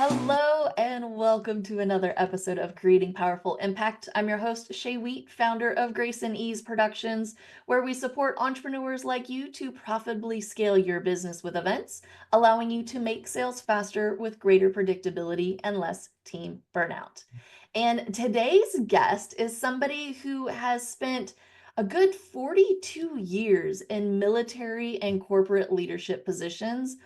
Hello and welcome to another episode of Creating Powerful Impact. I'm your host, Shay Wheat, founder of Grace and Ease Productions, where we support entrepreneurs like you to profitably scale your business with events, allowing you to make sales faster with greater predictability and less team burnout. And today's guest is somebody who has spent a good 42 years in military and corporate leadership positions,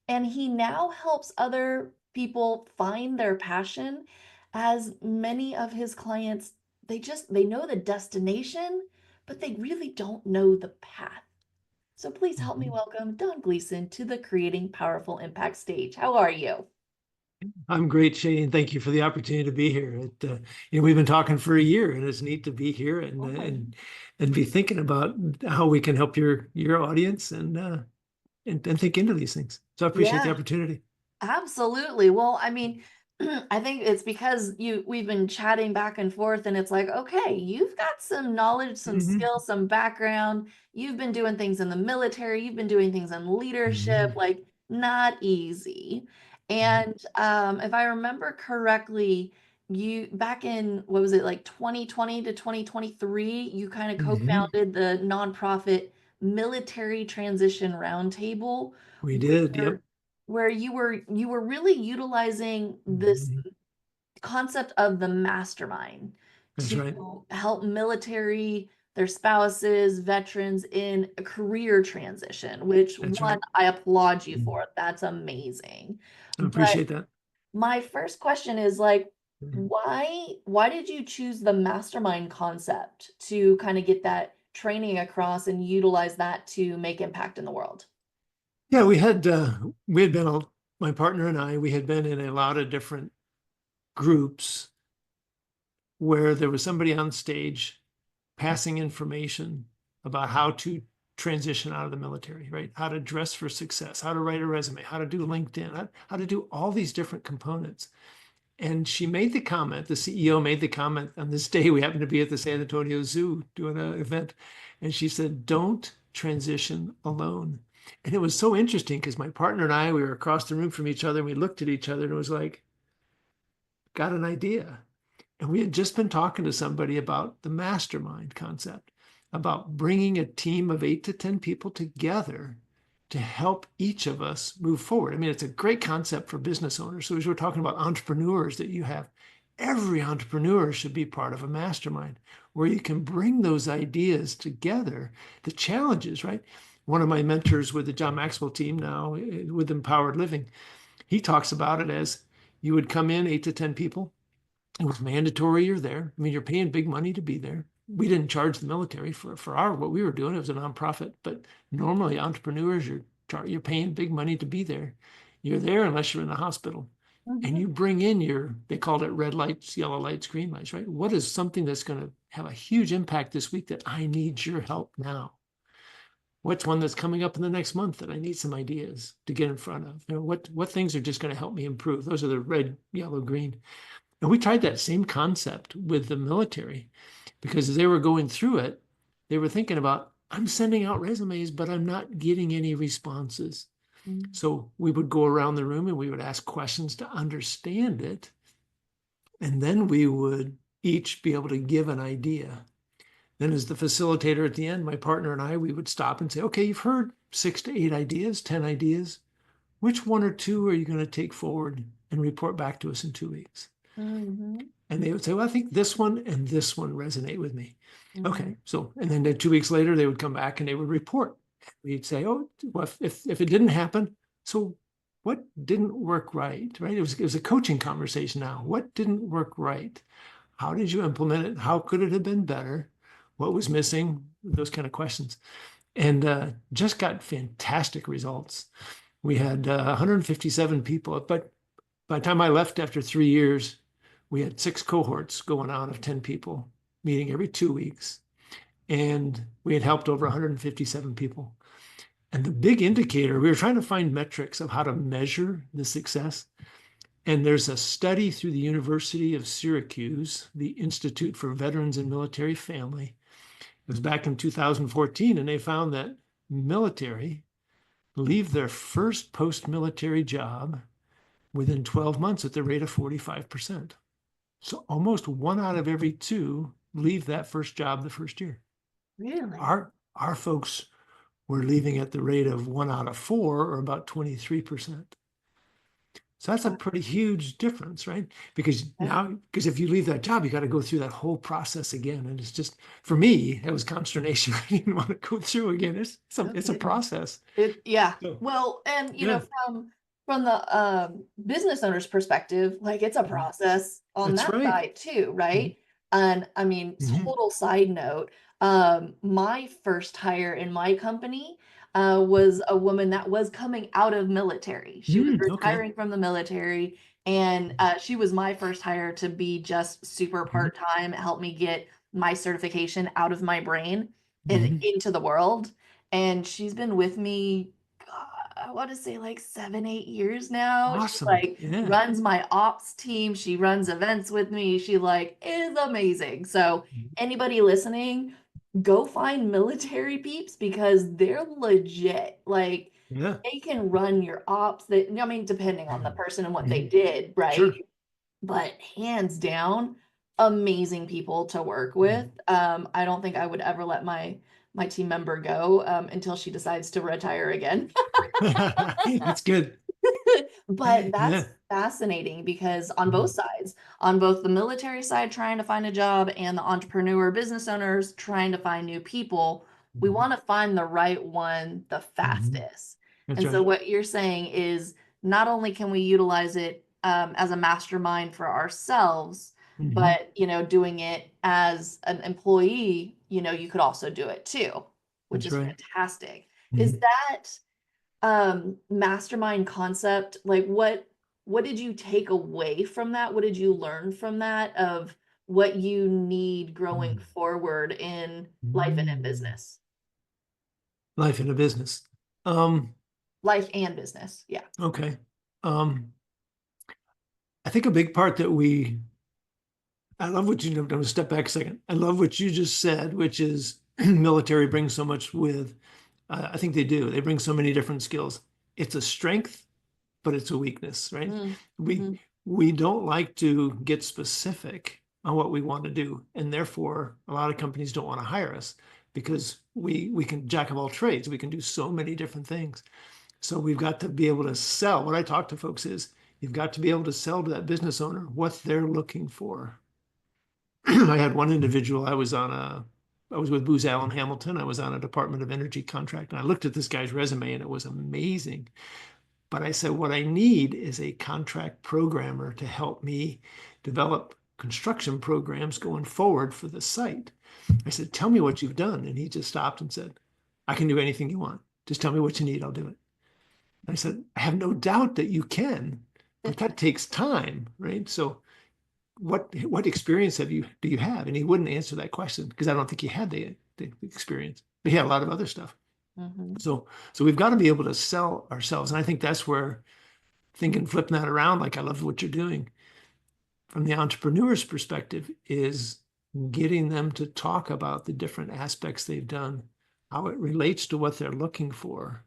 and he now helps other people find their passion, as many of his clients, they know the destination, but they really don't know the path. So please help me Mhm. welcome Don Gleason to the Creating Powerful Impact stage. How are you? I'm great, Shay, and thank you for the opportunity to be here. We've been talking for a year, and it's neat to be here and Oh, and be thinking about how we can help your audience and think into these things. So I appreciate the yeah. opportunity. Absolutely. Well, I mean, I think it's because we've been chatting back and forth, and it's like, okay, you've got some knowledge, some Hmm. skill, some background. You've been doing things in the military, you've been doing things in leadership, Hmm. like not easy. And if I remember correctly, you back in what was it, like 2020 to 2023, you kind of Hmm. co-founded the nonprofit Military Transition Roundtable, We did, where yep. you were really utilizing this Hmm. concept of the mastermind That's right. to help military, their spouses, veterans in a career transition, which That's one, right. I applaud you Mhm. for. That's amazing. I But appreciate that. my first question is like, Mhm. why did you choose the mastermind concept to kind of get that training across and utilize that to make impact in the world? Yeah, we had been my partner and I, we had been in a lot of different groups where there was somebody on stage passing information about how to transition out of the military, right? How to dress for success, how to write a resume, how to do LinkedIn, how to do all these different components. And she made the comment, the CEO made the comment on this day, we happened to be at the San Antonio Zoo doing an event. And she said, don't transition alone. And it was so interesting because my partner and I, we were across the room from each other and we looked at each other and it was like, got an idea. And we had just been talking to somebody about the mastermind concept, about bringing a team of 8 to 10 people together to help each of us move forward. I mean, it's a great concept for business owners. So as we're talking about entrepreneurs that you have, every entrepreneur should be part of a mastermind where you can bring those ideas together, the challenges, right? One of my mentors with the John Maxwell team now with Empowered Living, he talks about it as you would come in 8 to 10 people. It was mandatory you're there. I mean, you're paying big money to be there. We didn't charge the military for our what we were doing. It was a nonprofit, but normally entrepreneurs you're paying big money to be there. You're there unless you're in the hospital, and Mhm. you bring in they called it red lights, yellow lights, green lights, right? What is something that's going to have a huge impact this week that I need your help now? What's one that's coming up in the next month that I need some ideas to get in front of? What things are just going to help me improve? Those are the red, yellow, green. And we tried that same concept with the military because as they were going through it, they were thinking about, I'm sending out resumes, but I'm not getting any responses. Mhm. So we would go around the room and we would ask questions to understand it. And then we would each be able to give an idea. Then, as the facilitator at the end, my partner and I, we would stop and say, okay, you've heard 6 to 8 ideas, 10 ideas. Which one or two are you going to take forward and report back to us in 2 weeks? Mhm. And they would say, well, I think this one and this one resonate with me. Mhm. Okay. So, and then 2 weeks later, they would come back and they would report. We'd say, oh, well, if it didn't happen, so what didn't work right? Right. It was a coaching conversation now. What didn't work right? How did you implement it? How could it have been better? What was missing? Those kind of questions. And just got fantastic results. We had 157 people, but by the time I left after 3 years, we had 6 cohorts going on of 10 people meeting every 2 weeks. And we had helped over 157 people. And the big indicator, we were trying to find metrics of how to measure the success. And there's a study through the University of Syracuse, the Institute for Veterans and Military Family. It was back in 2014, and they found that military leave their first post military job within 12 months at the rate of 45%. So almost 1 out of every 2 leave that first job the first year. Really? Our folks were leaving at the rate of 1 out of 4, or about 23%. So that's a Wow. pretty huge difference, right? Because Yeah. because if you leave that job, you got to go through that whole process again. And it's just, for me, it was consternation. I didn't want to go through again. No It's a kidding. process. Yeah. So, Well, and yeah. from the business owner's perspective, like it's a Mhm. process on That's that right. side too, Mhm. right? And I mean, Mhm. total side note, my first hire in my company was a woman that was coming out of military. She was Okay. retiring from the military, and she was my first hire to be just super Mhm. part-time, help me get my certification out of my brain and Mhm. into the world. And she's been with me, God, I want to say like 7, 8 years now. She Awesome. like Yeah. runs my ops team. She runs events with me. She like is amazing. So Mhm. anybody listening, go find military peeps because they're legit. Like Yeah. they can run your ops. That I mean, depending on the person and what they Mhm. did, right? Sure. But hands down, amazing people to work with. Mhm. I don't think I would ever let my team member go until she decides to retire again. That's good. But that's Yeah. fascinating because on both Mhm. sides, on both the military side trying to find a job and the entrepreneur business owners trying to find new people, we Mhm. want to find the right one the Mhm. fastest. That's And so right. what you're saying is not only can we utilize it as a mastermind for ourselves, Mhm. but doing it as an employee, you could also do it too, which That's is right. fantastic. Is Mhm. that mastermind concept, like what did you take away from that? What did you learn from that of what you need growing Mhm. forward in life and in Mm. business? Life in a business. Um, Life and business. Yeah. okay. Um, I think a big part that I love what I'm going to step back a second. I love what you just said, which is military brings so much with. I think they do. They bring so many different skills. It's a strength, but it's a weakness, right? Mm, We mhm. we don't like to get specific on what we want to do, and therefore a lot of companies don't want to hire us because we can jack of all trades. We can do so many different things. So we've got to be able to sell. What I talk to folks is you've got to be able to sell to that business owner what they're looking for. I had one individual, I was with Booz Allen Hamilton. I was on a Department of Energy contract, and I looked at this guy's resume and it was amazing. But I said, what I need is a contract programmer to help me develop construction programs going forward for the site. I said, tell me what you've done. And he just stopped and said, I can do anything you want. Just tell me what you need, I'll do it. I said, I have no doubt that you can, but that takes time, right? So what experience do you have? And he wouldn't answer that question because I don't think he had the experience. But he had a lot of other stuff. Mhm. So we've got to be able to sell ourselves. And I think that's where thinking, flipping that around, like I love what you're doing from the entrepreneur's perspective, is getting them to talk about the different aspects they've done, how it relates to what they're looking for,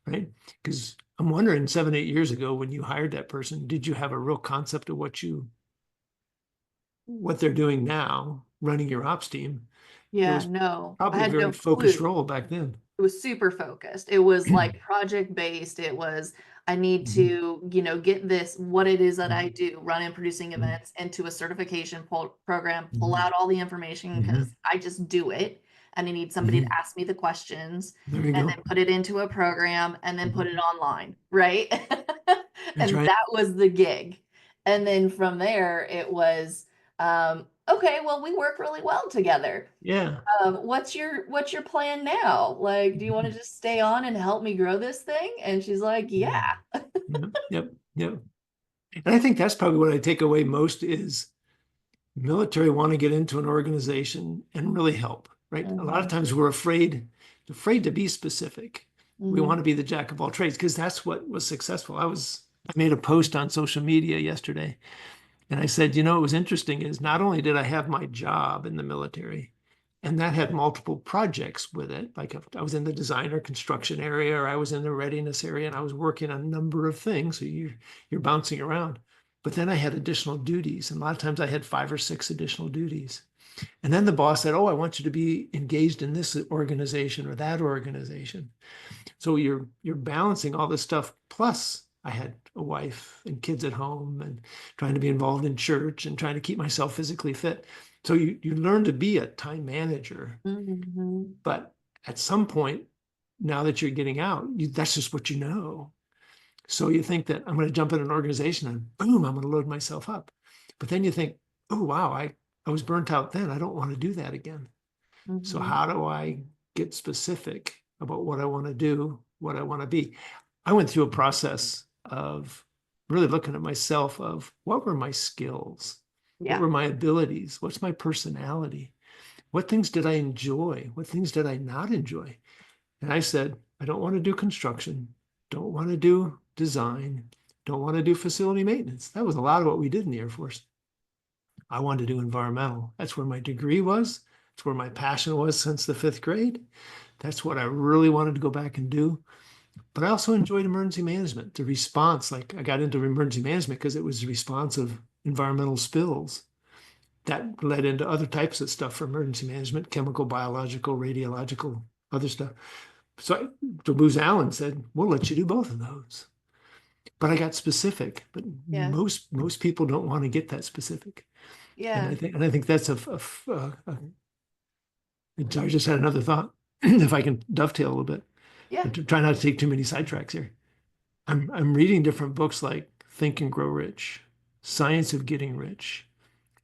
right? Because I'm wondering 7, 8 years ago when you hired that person, did you have a real concept of what they're doing now, running your ops team? It Yeah, was no, I probably a had very no focused clue. role back then. It was super focused. It was like project based. It was, I need Mhm. to, get this, what it is that I Mhm. do, running producing Mhm. events into a certification program, pull Mhm. out all the information because Mhm. I just do it. And I need somebody to Mhm. ask me the questions There you and go. then put it into a program and then put Mhm. it online, right? That's And right. that was the gig. And then from there, it was, okay, well, we work really well together. Yeah. What's your plan now? Like, do you want to Mhm. just stay on and help me grow this thing? And she's like, yeah. Mhm. Yep. Yep. Yep. And I think that's probably what I take away most is military want to get into an organization and really help, right? A lot of Hmm. times we're afraid to be specific. We Hmm. want to be the jack of all trades because that's what was successful. I made a post on social media yesterday and I said, it was interesting is not only did I have my job in the military And that had multiple projects with it. Like if I was in the design or construction area, or I was in the readiness area, and I was working on a number of things. So you're bouncing around. But then I had additional duties. And a lot of times I had 5 or 6 additional duties. And then the boss said, "Oh, I want you to be engaged in this organization or that organization." So you're balancing all this stuff. Plus, I had a wife and kids at home and trying to be involved in church and trying to keep myself physically fit. So you learn to be a time manager. Mm-hmm. But at some point, now that you're getting out, that's just what you know. So you think that I'm going to jump in an organization and boom, I'm going to load myself up. But then you think, oh, wow, I was burnt out then. I don't want to do that again. So Mm-hmm. how do I get specific about what I want to do, what I want to be? I went through a process of really looking at myself of what were my skills? What Yeah. were my abilities? What's my personality? What things did I enjoy? What things did I not enjoy? And I said, I don't want to do construction, don't want to do design, don't want to do facility maintenance. That was a lot of what we did in the Air Force. I wanted to do environmental. That's where my degree was. It's where my passion was since the 5th grade. That's what I really wanted to go back and do. But I also enjoyed emergency management, the response. Like I got into emergency management because it was the response of environmental spills. That led into other types of stuff for emergency management, chemical, biological, radiological, other stuff. So Booz Allen said, "We'll let you do both of those." But I got specific. But Yeah. most people don't want to get that specific. And Yeah. I think that's I just had another thought, if I can dovetail a little bit, Yeah. but to try not to take too many sidetracks here. I'm reading different books like Think and Grow Rich, Science of Getting Rich,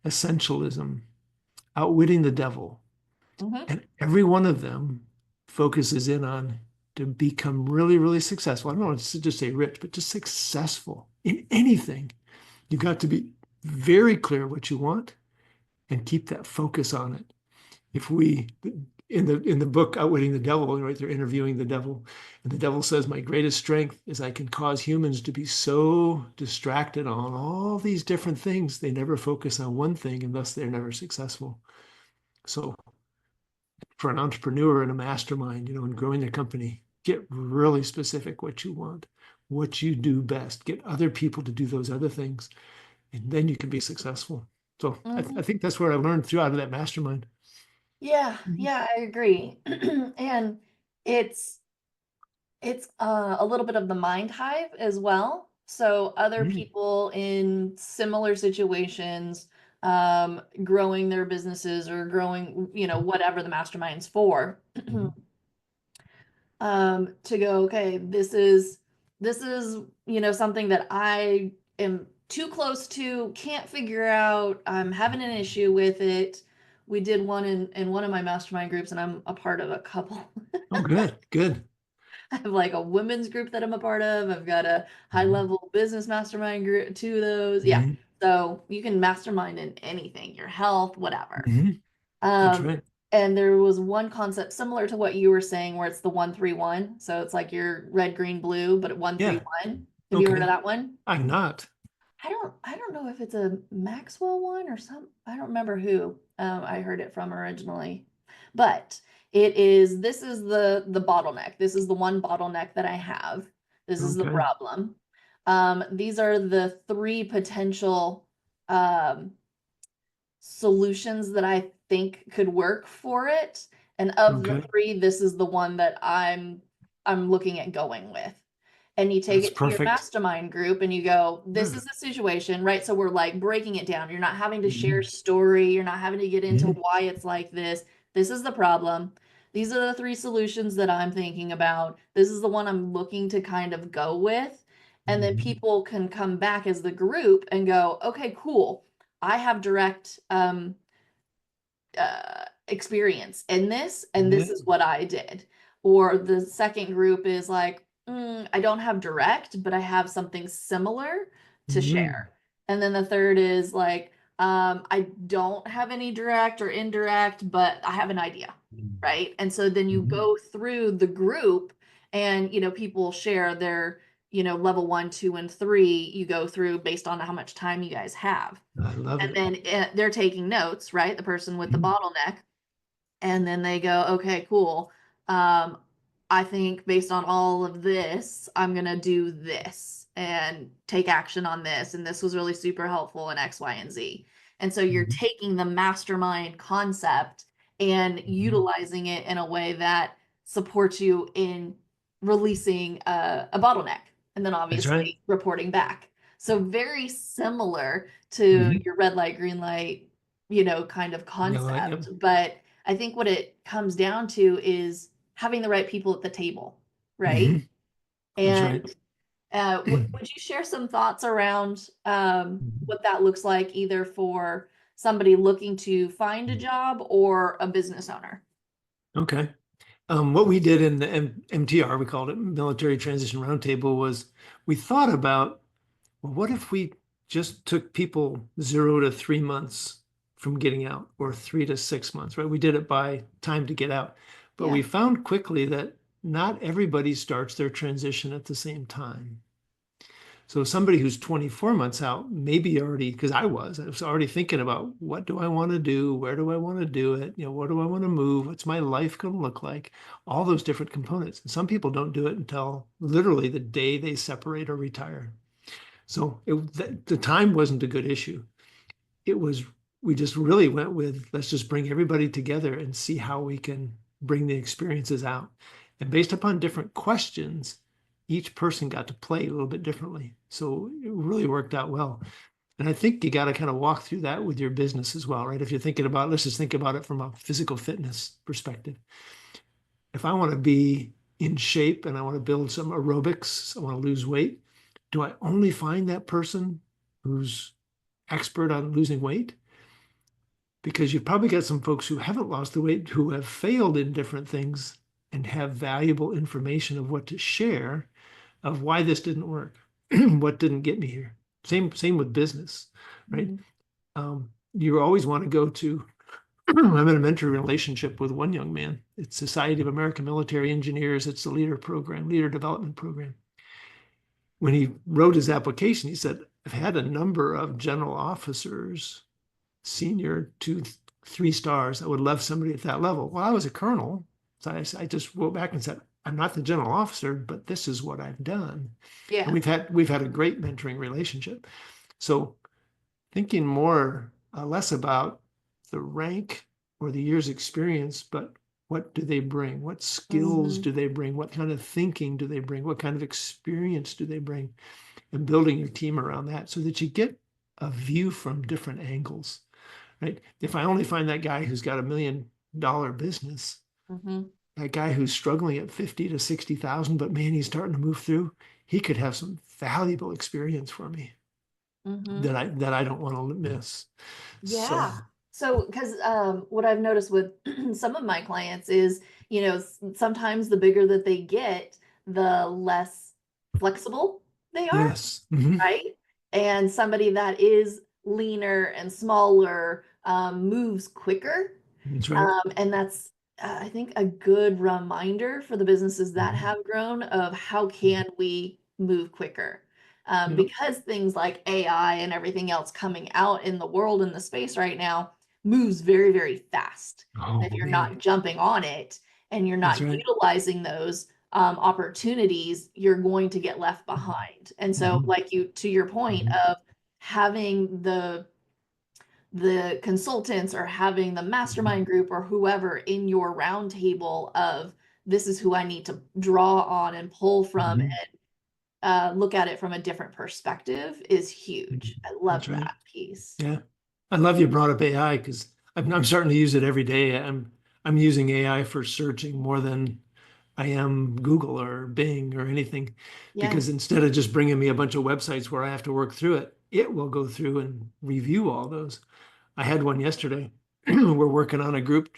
Essentialism, Outwitting the Devil. Mm-hmm. And every one of them focuses in on to become really, really successful. I don't want to just say rich, but just successful in anything. You've got to be very clear what you want and keep that focus on it. If we in the book Outwitting the Devil, right, they're interviewing the devil, and the devil says, "My greatest strength is I can cause humans to be so distracted on all these different things they never focus on one thing, and thus they're never successful." So for an entrepreneur and a mastermind, in growing their company, get really specific what you want, what you do best, get other people to do those other things, and then you can be successful. So I Mm-hmm. think that's what I learned throughout of that mastermind. Yeah. Mhm. Yeah, I agree. And it's a little bit of the mind hive as well. So other Mhm. people in similar situations, growing their businesses or growing, whatever the mastermind's for, Mhm. to go, okay, this is, something that I am too close to, can't figure out. I'm having an issue with it. We did one in one of my mastermind groups, and I'm a part of a couple. Oh, good, good. I have like a women's group that I'm a part of. I've got a high Mhm. level business mastermind group, two of those. Yeah. Mhm. So you can mastermind in anything, your health, whatever. Mhm. That's Um, right. and there was one concept similar to what you were saying where it's the 131. So it's like your red, green, blue, but at Yeah. 131. Have you heard of Okay. that one? I'm not. I don't know if it's a Maxwell one or some, I don't remember who I heard it from originally. But this is the bottleneck. This is the one bottleneck that I have. This is the Okay. problem. These are the three potential um solutions that I think could work for it. And of the Okay. three, this is the one that I'm looking at going with. And you take That's it to your perfect. mastermind group and you go, this Good. is the situation, right? So we're like breaking it down. You're not having to share Mhm. story, you're not having to get into Mhm. why it's like this. This is the problem. These are the three solutions that I'm thinking about. This is the one I'm looking to kind of go with. And then Mhm. people can come back as the group and go, okay, cool. I have direct experience in this, and Yeah. this is what I did. Or the second group is like, I don't have direct, but I have something similar to Mhm. share. And then the third is like, I don't have any direct or indirect, but I have an idea, right? And so then you Mhm. go through the group and, people share their, level one, two, and three. You go through based on how much time you guys have. I love And it. then they're taking notes, right? The person with the Mhm. bottleneck. and then they go, okay, cool. Um, I think based on all of this, I'm gonna do this and take action on this. And this was really super helpful in X, Y, and Z. And so you're Mhm. taking the mastermind concept and Mhm. utilizing it in a way that supports you in releasing a bottleneck and then That's right. obviously reporting back. So very similar to Mhm. your red light, green light, you know, kind of Yeah, like, yep. concept. But I think what it comes down to is having the right people at the table, right? Mhm. That's And right. would you share some thoughts around Mhm. what that looks like, either for somebody looking to find a job or a business owner? Okay. What we did in the MTR, we called it Military Transition Roundtable, was we thought about, well, what if we just took people 0 to 3 months from getting out, or 3 to 6 months, right? We did it by time to get out. But Yeah. we found quickly that not everybody starts their transition at the same time. So somebody who's 24 months out, maybe already, because I was already thinking about, what do I want to do? Where do I want to do it? What do I want to move? What's my life going to look like? All those different components. And some people don't do it until literally the day they separate or retire. So the time wasn't a good issue. It was, we just really went with, let's just bring everybody together and see how we can bring the experiences out. And based upon different questions, each person got to play a little bit differently. So it really worked out well. And I think you got to kind of walk through that with your business as well, right? If you're thinking about, let's just think about it from a physical fitness perspective. If I want to be in shape and I want to build some aerobics, I want to lose weight, do I only find that person who's expert on losing weight? Because you've probably got some folks who haven't lost the weight, who have failed in different things and have valuable information of what to share, of why this didn't work, what didn't get me here. Same with business, right? Mhm. You always want to go to, I'm in a mentoring relationship with one young man. It's Society of American Military Engineers. It's the leader program, leader development program. When he wrote his application, he said, I've had a number of general officers, senior 2, 3 stars. I would love somebody at that level. Well, I was a colonel. So I just wrote back and said, I'm not the general officer, but this is what I've done. And Yeah. we've had a great mentoring relationship. So thinking more, less about the rank or the year's experience, but what do they bring? What skills Hmm. do they bring? What kind of thinking do they bring? What kind of experience do they bring? And building your team around that so that you get a view from different angles, right? If I only find that guy who's got $1 million business, Hmm. that guy who's struggling at 50 to 60,000, but man, he's starting to move through, he could have some valuable experience for me Hmm. that I don't want to miss. So Yeah. So, because what I've noticed with some of my clients is, you know, sometimes the bigger that they get, the less flexible they are, yes. Mhm. right? And somebody that is leaner and smaller moves quicker. That's right. And that's, I think, a good reminder for the businesses that Mhm. have grown of how can we move quicker. Yep. Because things like AI and everything else coming out in the world in the space right now moves very, very fast. And if Oh you're man, not jumping on it and you're that's not right. utilizing those opportunities, you're going to get left behind. And so, Mhm. like you, to your point Mhm. of having the consultants or having the Mhm. mastermind group or whoever in your roundtable of this is who I need to draw on and pull from Mhm. and look at it from a different perspective is Mhm. huge. I That's love right. that piece. Yeah. I love you brought up AI because I'm starting to use it every day. I'm using AI for searching more than I am Google or Bing or anything, Yeah. because instead of just bringing me a bunch of websites where I have to work through it, it will go through and review all those. I had one yesterday. We're working on a group.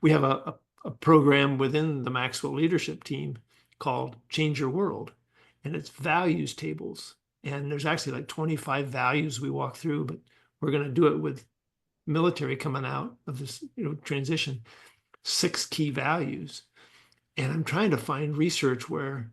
We have a program within the Maxwell leadership team called Change Your World, and it's values tables. And there's actually like 25 values we walk through, but we're going to do it with military coming out of this, transition, 6 key values. And I'm trying to find research where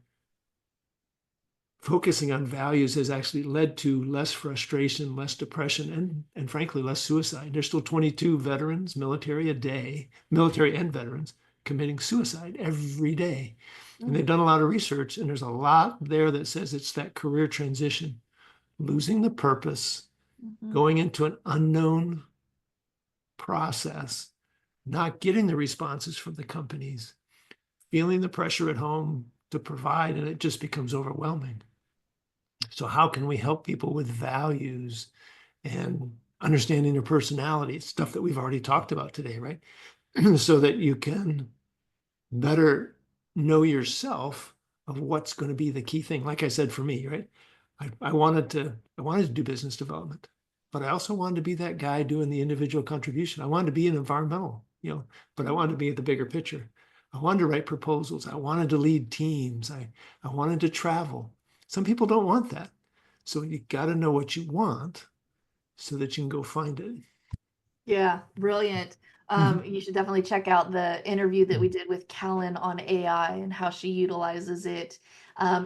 focusing on values has actually led to less frustration, less depression, and frankly, less suicide. There's still 22 veterans, military a day, military and veterans, committing suicide every day. And they've done a lot of research, and there's a lot there that says it's that career transition, losing the purpose, going into an unknown process, not getting the responses from the companies, feeling the pressure at home to provide, and it just becomes overwhelming. So how can we help people with values and understanding their personality? It's stuff that we've already talked about today, right? So that you can better know yourself of what's going to be the key thing. Like I said, for me, right? I wanted to do business development, but I also wanted to be that guy doing the individual contribution. I wanted to be an environmental, but I wanted to be at the bigger picture. I wanted to write proposals. I wanted to lead teams. I wanted to travel. Some people don't want that. So you got to know what you want so that you can go find it. Yeah, brilliant. You should definitely check out the interview that we did with Callan on AI and how she utilizes it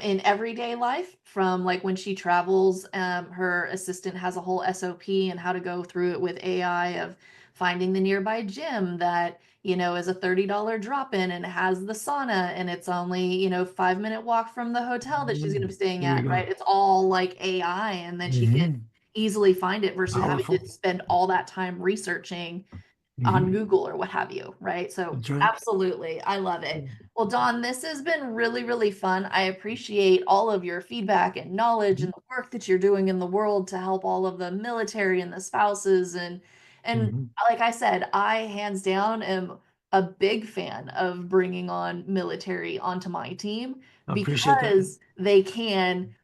in everyday life. From like when she travels, her assistant has a whole SOP and how to go through it with AI of finding the nearby gym that, is a $30 drop-in and has the sauna and it's only, 5-minute walk from the hotel that she's going to be staying There you at, go. right? It's all like AI, and then she can easily find it versus having Powerful. to spend all that time researching on Google or what have you, right? So That's right. absolutely, I love it. Well, Don, this has been really, really fun. I appreciate all of your feedback and knowledge and the work that you're doing in the world to help all of the military and the spouses. And like I said, I hands down am a big fan of bringing on military onto my team I appreciate that. because they can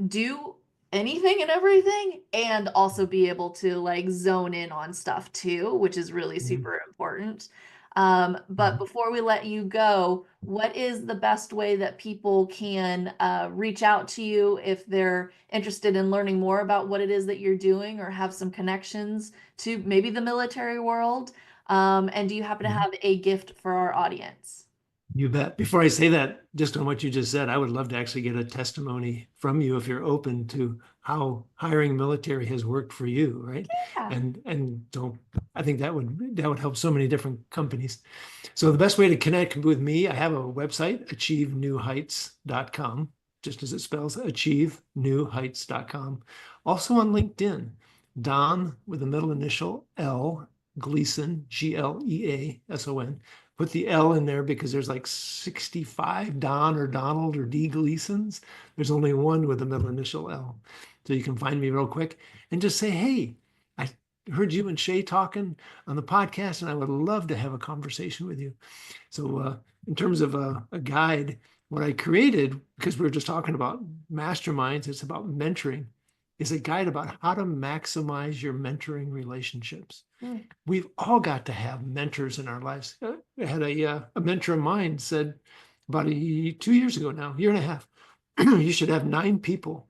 do anything and everything and also be able to like zone in on stuff too, which is really super important. But before we let you go, what is the best way that people can reach out to you if they're interested in learning more about what it is that you're doing or have some connections to maybe the military world? And do you happen to have a gift for our audience? You bet. Before I say that, just on what you just said, I would love to actually get a testimony from you if you're open to how hiring military has worked for you, right? Yeah. And so I think that would help so many different companies. So the best way to connect with me, I have a website, achievenewheights.com, just as it spells, achievenewheights.com. Also on LinkedIn, Don with the middle initial L, Gleason, Gleason. Put the L in there because there's like 65 Don or Donald or D Gleasons. There's only one with the middle initial L. So you can find me real quick and just say, hey, I heard you and Shay talking on the podcast, and I would love to have a conversation with you. So in terms of a guide, what I created, because we were just talking about masterminds, it's about mentoring, is a guide about how to maximize your mentoring relationships. We've all got to have mentors in our lives. I had a mentor of mine said about 2 years ago now, year and a half, you should have 9 people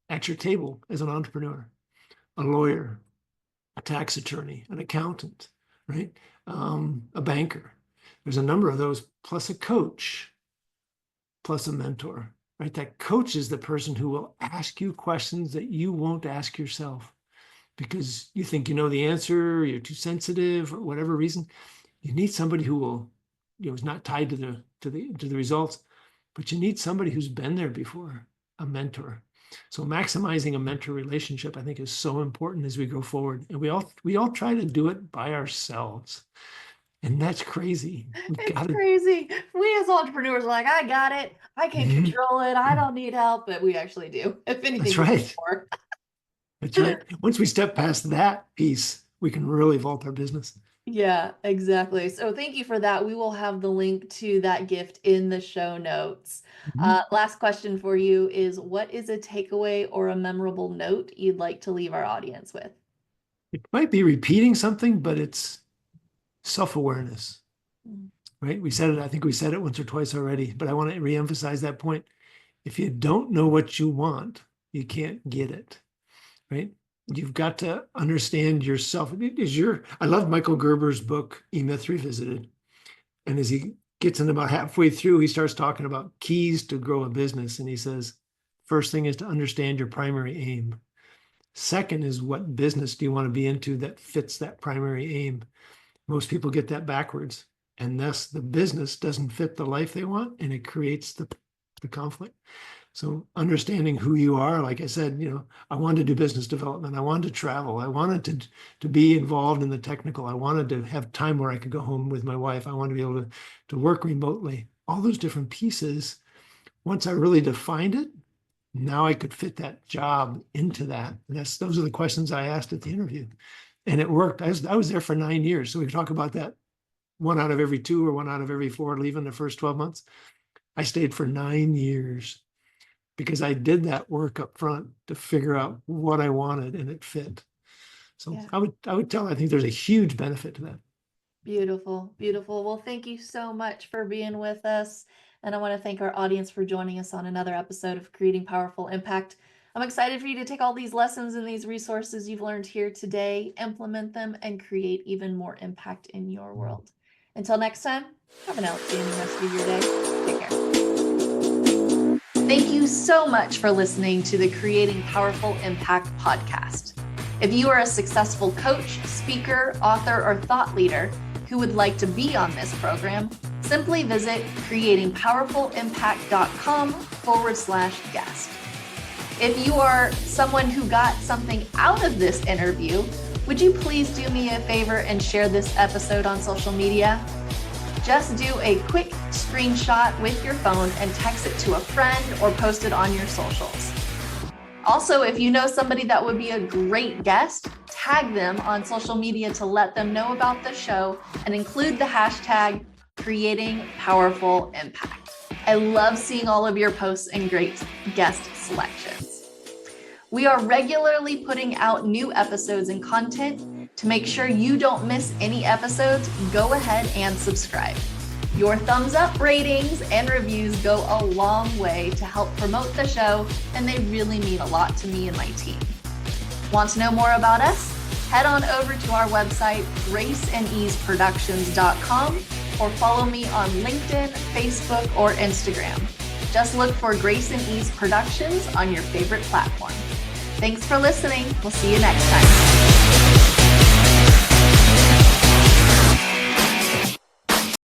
at your table as an entrepreneur, a lawyer, a tax attorney, an accountant, right? A banker. There's a number of those, plus a coach, plus a mentor, right? That coach is the person who will ask you questions that you won't ask yourself because you think you know the answer, you're too sensitive, or whatever reason. You need somebody who will, is not tied to the results, but you need somebody who's been there before, a mentor. So maximizing a mentor relationship, I think, is so important as we go forward. And we all try to do it by ourselves. And that's crazy. It's crazy. We as entrepreneurs are like, I got it. I can control it. I don't need help, but we actually do. If anything, That's we need right. more. That's right. Once we step past that piece, we can really vault our business. Yeah, exactly. So thank you for that. We will have the link to that gift in the show notes. Last question for you is what is a takeaway or a memorable note you'd like to leave our audience with? It might be repeating something, but it's self-awareness, Mm. right? I think we said it once or twice already, but I want to reemphasize that point. If you don't know what you want, you can't get it, right? You've got to understand yourself. I love Michael Gerber's book, E-Myth Revisited. And as he gets in about halfway through, he starts talking about keys to grow a business. And he says, first thing is to understand your primary aim. Second is, what business do you want to be into that fits that primary aim? Most people get that backwards. And thus the business doesn't fit the life they want, and it creates the conflict. So understanding who you are, like I said, I wanted to do business development. I wanted to travel. I wanted to be involved in the technical. I wanted to have time where I could go home with my wife. I wanted to be able to work remotely. All those different pieces. Once I really defined it, now I could fit that job into that. And those are the questions I asked at the interview. And it worked. I was there for 9 years. So we can talk about that 1 out of every 2 or 1 out of every 4 leaving the first 12 months. I stayed for 9 years because I did that work up front to figure out what I wanted, and it fit. So Yeah. I would tell, I think there's a huge benefit to that. Beautiful, beautiful. Well, thank you so much for being with us. And I want to thank our audience for joining us on another episode of Creating Powerful Impact. I'm excited for you to take all these lessons and these resources you've learned here today, implement them, and create even more impact in your world. Until next time, have an outstanding rest of your day. Take care. Thank you so much for listening to the Creating Powerful Impact podcast. If you are a successful coach, speaker, author, or thought leader who would like to be on this program, simply visit creatingpowerfulimpact.com/guest. If you are someone who got something out of this interview, would you please do me a favor and share this episode on social media? Just do a quick screenshot with your phone and text it to a friend or post it on your socials. Also, if you know somebody that would be a great guest, tag them on social media to let them know about the show and include the hashtag Creating Powerful Impact. I love seeing all of your posts and great guest selections. We are regularly putting out new episodes and content. To make sure you don't miss any episodes, go ahead and subscribe. Your thumbs up, ratings, and reviews go a long way to help promote the show, and they really mean a lot to me and my team. Want to know more about us? Head on over to our website, graceandeaseproductions.com, or follow me on LinkedIn, Facebook, or Instagram. Just look for Grace and Ease Productions on your favorite platform. Thanks for listening. We'll see you next time.